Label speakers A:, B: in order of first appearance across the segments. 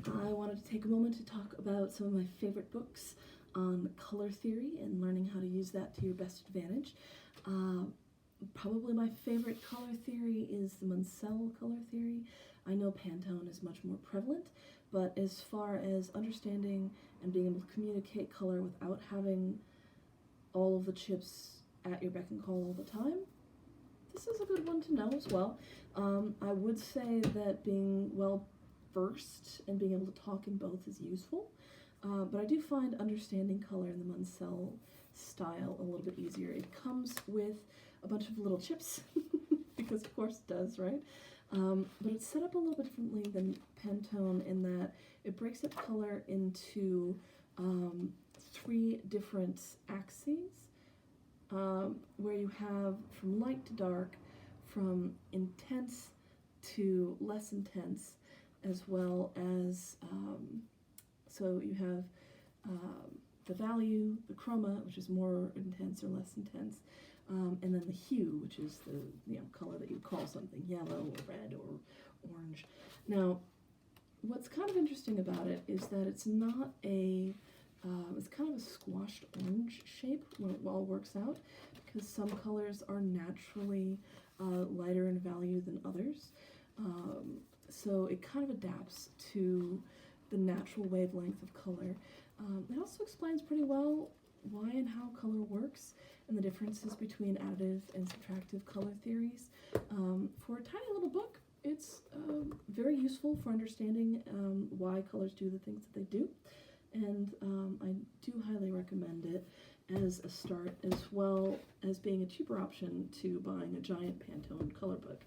A: I wanted to take a moment to talk about some of my favorite books on color theory and learning how to use that to your best advantage. Probably my favorite color theory is the Munsell color theory. I know Pantone is much more prevalent, but as far as understanding and being able to communicate color without having all of the chips at your beck and call all the time, this is a good one to know as well. I would say that being well versed and being able to talk in both is useful, but I do find understanding color in the Munsell style a little bit easier. It comes with a bunch of little chips, because of course it does, right? But it's set up a little bit differently than Pantone in that it breaks up color into 3 different axes, where you have from light to dark, from intense to less intense, as well as, so you have the value, the chroma, which is more intense or less intense, and then the hue, which is the color that you call something yellow or red or orange. Now, what's kind of interesting about it is that it's not a, it's kind of a squashed orange shape when it all works out, because some colors are naturally lighter in value than others. So it kind of adapts to the natural wavelength of color. It also explains pretty well why and how color works and the differences between additive and subtractive color theories. For a tiny little book, it's very useful for understanding why colors do the things that they do, and I do highly recommend it as a start, as well as being a cheaper option to buying a giant Pantone color book.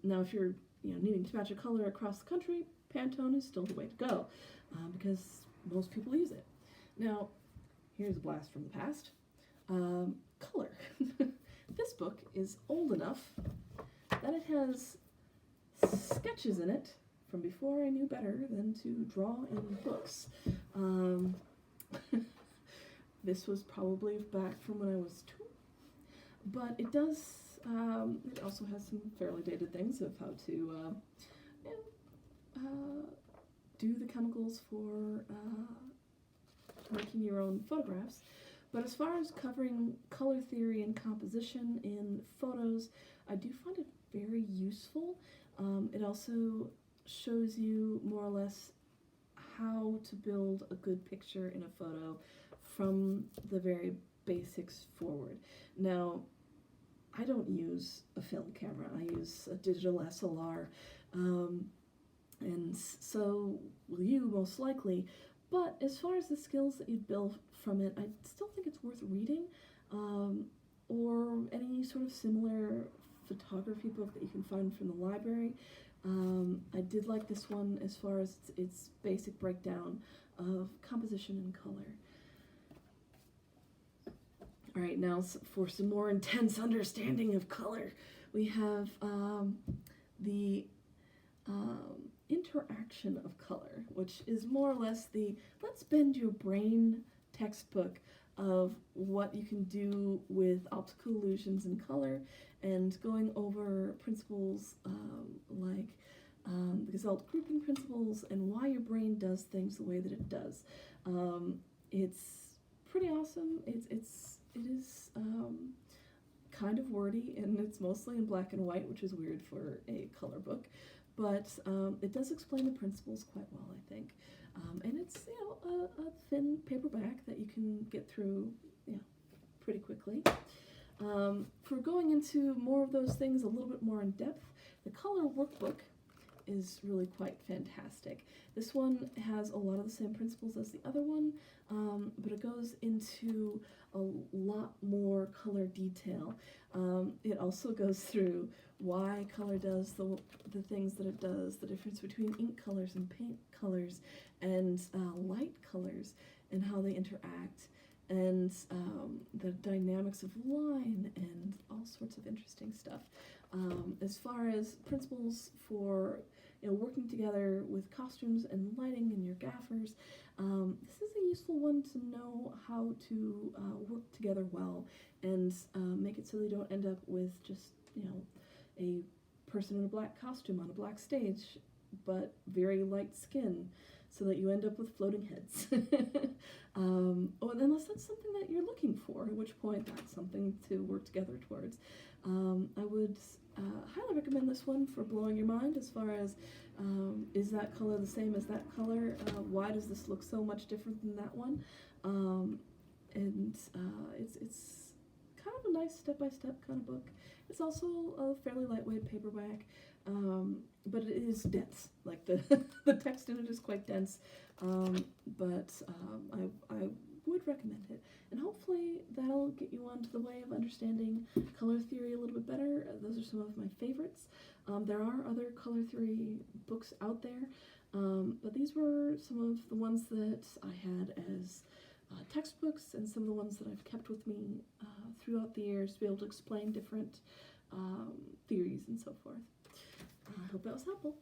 A: Now, if you're needing to match a color across the country, Pantone is still the way to go, because most people use it. Now, here's a blast from the past. Color. This book is old enough that it has sketches in it from before I knew better than to draw in books. This was probably back from when I was 2, but it does, it also has some fairly dated things of how to do the chemicals for making your own photographs. But as far as covering color theory and composition in photos, I do find it very useful. It also shows you more or less how to build a good picture in a photo from the very basics forward. Now, I don't use a film camera. I use a digital SLR, and so will you most likely. But as far as the skills that you'd build from it, I still think it's worth reading, or any sort of similar photography book that you can find from the library. I did like this one as far as its basic breakdown of composition and color. All right, now for some more intense understanding of color, we have the interaction of color, which is more or less the let's bend your brain textbook of what you can do with optical illusions and color, and going over principles like the Gestalt grouping principles and why your brain does things the way that it does. It's pretty awesome. It is kind of wordy, and it's mostly in black and white, which is weird for a color book, but it does explain the principles quite well, I think. And it's a thin paperback that you can get through pretty quickly. For going into more of those things a little bit more in depth, the color workbook is really quite fantastic. This one has a lot of the same principles as the other one, but it goes into a lot more color detail. It also goes through why color does the things that it does, the difference between ink colors and paint colors, and light colors, and how they interact, and the dynamics of line, and all sorts of interesting stuff. As far as principles for working together with costumes and lighting and your gaffers, this is a useful one to know how to work together well and make it so they don't end up with just a person in a black costume on a black stage but very light skin, so that you end up with floating heads. Unless that's something that you're looking for, at which point that's something to work together towards. I would highly recommend this one for blowing your mind as far as is that color the same as that color? Why does this look so much different than that one? It's kind of a nice step-by-step kind of book. It's also a fairly lightweight paperback, but it is dense. Like the the text in it is quite dense, but I would recommend it, and hopefully that'll get you onto the way of understanding color theory a little bit better. Those are some of my favorites. There are other color theory books out there, but these were some of the ones that I had as textbooks, and some of the ones that I've kept with me throughout the years to be able to explain different theories and so forth. I hope that was helpful.